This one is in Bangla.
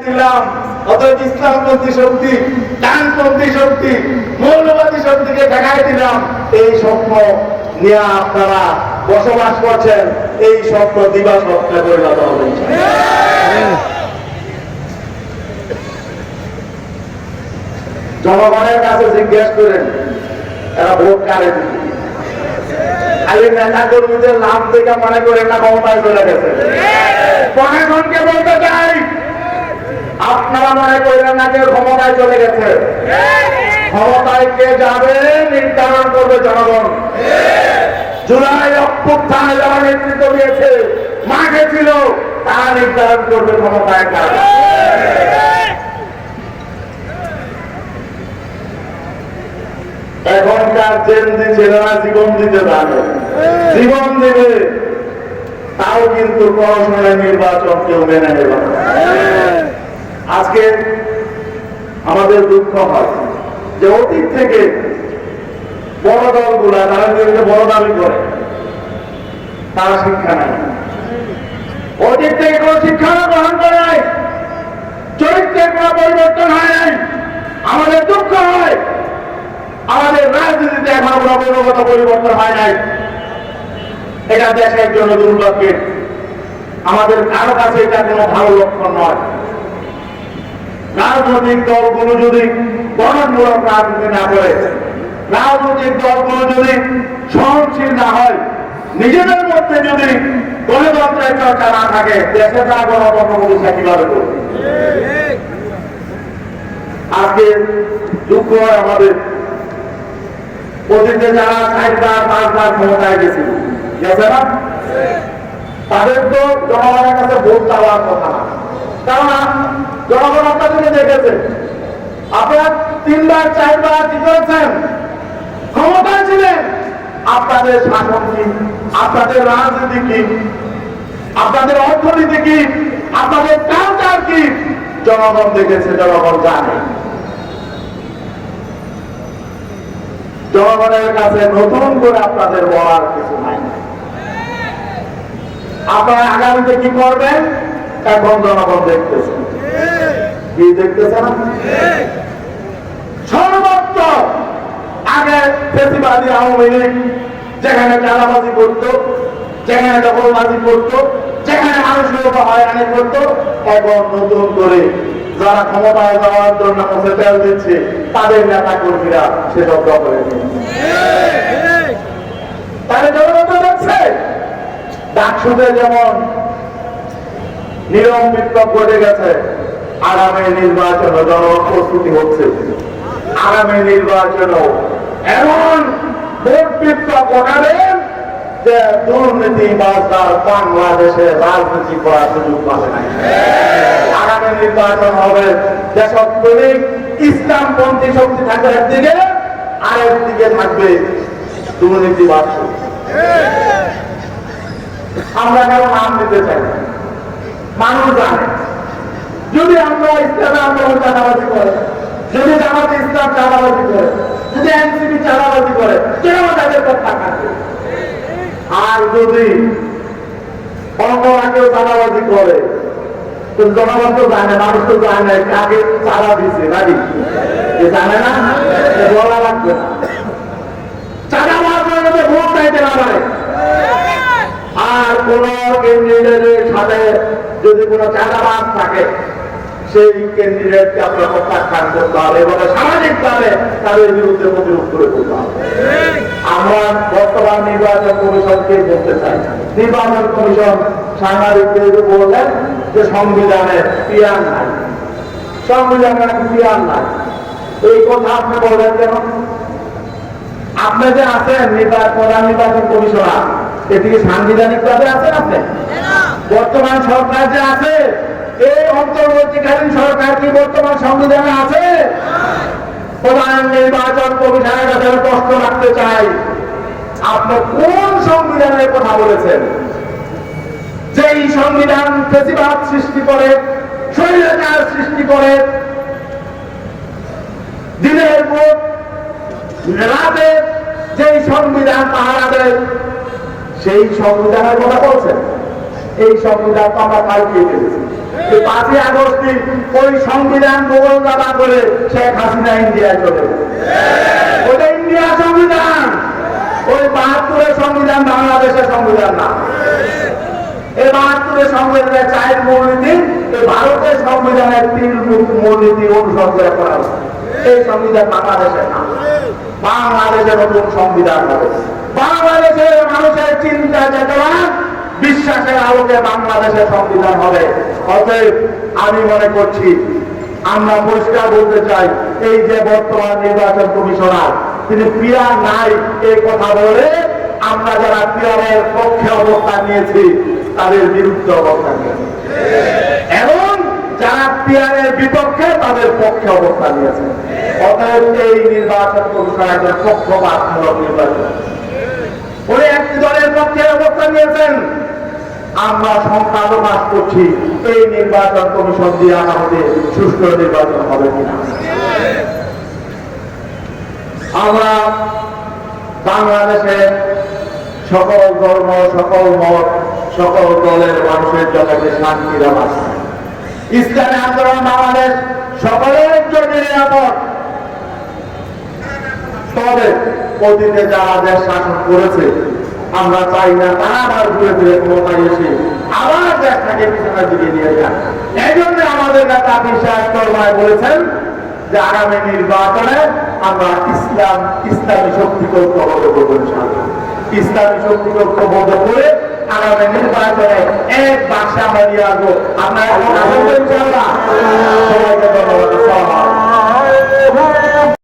দিলাম। অতএব ইসলামপন্থী শক্তি, ডানপন্থী শক্তি, মৌলবাদী শক্তিকে দেখাই দিলাম এই স্বপ্ন নিয়ে আপনারা বসবাস করছেন, এই স্বপ্ন দিবা স্বপ্নে পরিণত হবে। জনগণের কাছে জিজ্ঞেস করেন এরা ভোট কারে দিবে। খালি নেতা কর্মীদের লাভ থেকে মনে করেন না ক্ষমতায় চলে গেছে। জনগণকে বলতে চাই আপনারা মনে করেন না যে ক্ষমতায় চলে গেছে। ক্ষমতায় কে যাবে নির্ধারণ করবে জনগণ। জুলাই অভ্যুত্থানে যারা নেতৃত্ব দিয়েছে, মাঠে ছিল, তারা নির্ধারণ করবে ক্ষমতায় কার। এখনকার জেনজি ছেলেরা জীবন দিতে জানে, জীবন দেবে, তাও কিন্তু প্রশাসনের নির্বাচন কেউ মেনে নেবে না। আজকে আমাদের দুঃখ হয় যে অতীত থেকে বড় দলগুলা তারা নিজেকে বড় দাবি করে, তারা শিক্ষা নেয়। অতীত থেকে কোন শিক্ষা গ্রহণ করে নাই, চরিত্রের কোন পরিবর্তন হয় নাই। আমাদের দুঃখ হয় আমাদের রাজনীতিতে এখনো কোন গুণগত পরিবর্তন হয় নাই। এটা দেশের জন্য দুর্ভাগ্যের। আমাদের কারো কাছে এটা কোনো ভালো লক্ষণ নয়। রাজনৈতিক দলগুলো যদি গঠনমূলক রাজনীতি না করে, রাজনৈতিক দলগুলো যদি সহনশীল না হয়, নিজেদের মধ্যে যদি গণতন্ত্রের চর্চা না থাকে, দেশে তারা গণতন্ত্র প্রতিষ্ঠা কিভাবে করবে? আজকে দুঃখ হয় আমাদের অতীতে যারা 4বার 5বার ক্ষমতায় গেছিল, গেছে না, তাদের তো জনগণের কাছে ভোট চাওয়ার কথা না। কারণ জনগণ আপনাদেরকে দেখেছে, আপনারা 3বার 4বার কি করেছেন, ক্ষমতায় ছিলেন। আপনাদের শাসন কি, আপনাদের রাজনীতি কি, আপনাদের অর্থনীতি কি, আপনাদের কালচার কি, জনগণ দেখেছে, জনগণ জানে। জনগণের কাছে নতুন করে আপনাদের বলার কিছু নাই। আপনারা আগামীতে কি করবেন এখন জনগণ দেখতেছে, কি দেখতেছে না? সর্বত্র আগে ফেসিবাদী আওয়ামী লীগ যেখানে চাঁদাবাজি করতো, যেখানে দখলবাজি করতো, যেখানে মানুষের উপর হয়রানি করতো, এখন নতুন করে যারা ক্ষমতায় যাওয়ার জন্য মুখে তেল দিচ্ছে, তাদের নেতা কর্মীরা সেসব দখলে নিচ্ছে। তাহলে জনগণ দেখছে ডাকসুতে যেমন নিয়ম বিপ্লব ঘটে গেছে, আগামী নির্বাচন জনগণ প্রস্তুতি হচ্ছে। আগামী নির্বাচন এমন ভোট বিপ্লব ঘটাবেন যে দুর্নীতিবাজরা বাংলাদেশে রাজনীতি করার সুযোগ পাবে না। আগামী নির্বাচন হবে দেশপ্রেমিক ইসলামপন্থী শক্তি থাকবে একদিকে, আরেকদিকে থাকবে দুর্নীতিবাদ শক্তি। আমরা কেন নাম দিতে চাই, মানুষ জানে। যদি আমরা ইসলামে আন্দোলন চাঁদাবাজি করে, যদি জামাতে ইসলাম চাঁদাবাজি করে, যদি এনসিপি চাঁদাবাজি করে, কেন তাদের কথা থাকবে? আর যদি অন্য কেউ চাঁদাবাজি করে, তো জনগণ তো জানে, মানুষ তো জানে আগে চাঁদা দিচ্ছে নাকি, জানে না, বলা লাগবে না। চাঁদা মারবে ভোট চাইতে না পারে। আর কোন ক্যান্ডিডেটের সাথে যদি কোন চাঁদাবাজ থাকে, সেই ক্যান্ডিডেটকে আপনার প্রত্যাখ্যান করতে হবে এবং সামাজিকভাবে তাদের বিরুদ্ধে প্রতিরোধ করে তুলতে হবে। আমরা বর্তমান নির্বাচন কমিশনকে বলতে চাই, নির্বাচন কমিশন সাংবাদিকদের বললেন যে সংবিধানে পিয়ার নাই, সংবিধানে পিয়ার নাই। এই কথা আপনি বললেন কেন? আপনি যে আছেন প্রধান নির্বাচন কমিশনার, এদিকে সাংবিধানিক ভাবে আছেন আপনি? বর্তমান সরকার যে আছে, এই অন্তর্বর্তীকালীন সরকার কি বর্তমান সংবিধানে আছে? প্রধান নির্বাচন কমিশনের কাছে প্রশ্ন রাখতে চাই, আপনি কোন সংবিধানের কথা বলেছেন? যেই সংবিধান ফ্যাসিবাদ সৃষ্টি করে, স্বৈরাচার সৃষ্টি করে, দিনের পর রাতে যেই সংবিধান পাহারা দেয়, সেই সংবিধানের কথা বলছেন। এই সংবিধান তো আমরা কালকে পেয়েছি। 5ই আগস্ট ওই সংবিধান মোগলদাবা করে শেখ হাসিনা ইন্ডিয়ায় চলে গেছে। ওটা ইন্ডিয়ার সংবিধান, ওই 72-এর সংবিধান বাংলাদেশের সংবিধান না। এই 72-এর সংবিধানের 4 মূলনীতি এই ভারতের সংবিধানের 3 মূলনীতি অনুসরণ করে করা হয়েছে। এই সংবিধান বাংলাদেশের না, বাংলাদেশের নতুন সংবিধান হবে। বাংলাদেশের মানুষের চিন্তা চেতনা বিশ্বাসের আলোকে বাংলাদেশের সংবিধান হবে। অতএব আমি মনে করছি, আমরা পরিষ্কার বলতে চাই, এই যে বর্তমান নির্বাচন কমিশনার তিনি পিয়ার নাই এই কথা বলে আমরা যারা পিয়ারের পক্ষে অবস্থান নিয়েছি তাদের বিরুদ্ধে অবস্থান নিয়েছি, এবং যারা পিয়ারের বিপক্ষে তাদের পক্ষে অবস্থান নিয়েছে। অতএব এই নির্বাচন কমিশন একজন পক্ষপাতমূলক নির্বাচন, উনি একটি দলের পক্ষে অবস্থান নিয়েছেন। আমরা সংখ্যা প্রকাশ করছি, এই নির্বাচন কমিশন দিয়ে আমাদের সুষ্ঠু নির্বাচন হবে কিনা। আমরা বাংলাদেশে সকল ধর্ম, সকল মত, সকল দলের মানুষের জগতে শান্তির আবাস। ইসলামী আন্দোলন বাংলাদেশ সকলের জন্য নিরাপদ। তবে অতীতে যারা দেশ শাসন করেছে আমরা চাই না তারা আবার ঘুরে ফিরে ক্ষমতায় এসে আবার দেশটাকে পিছনের দিকে নিয়ে যান। এই জন্য আমাদের নেতা বিশ্বাস কর্মায় বলেছেন যে আগামী নির্বাচনে আমরা ইসলামী শক্তিকে ঐক্যবদ্ধ করবো। ইসলামী শক্তিকে ঐক্যবদ্ধ করে আগামী নির্বাচনে এক বাক্সে আমরা নিয়ে আসবো। আপনারা সবাইকে ধন্যবাদ।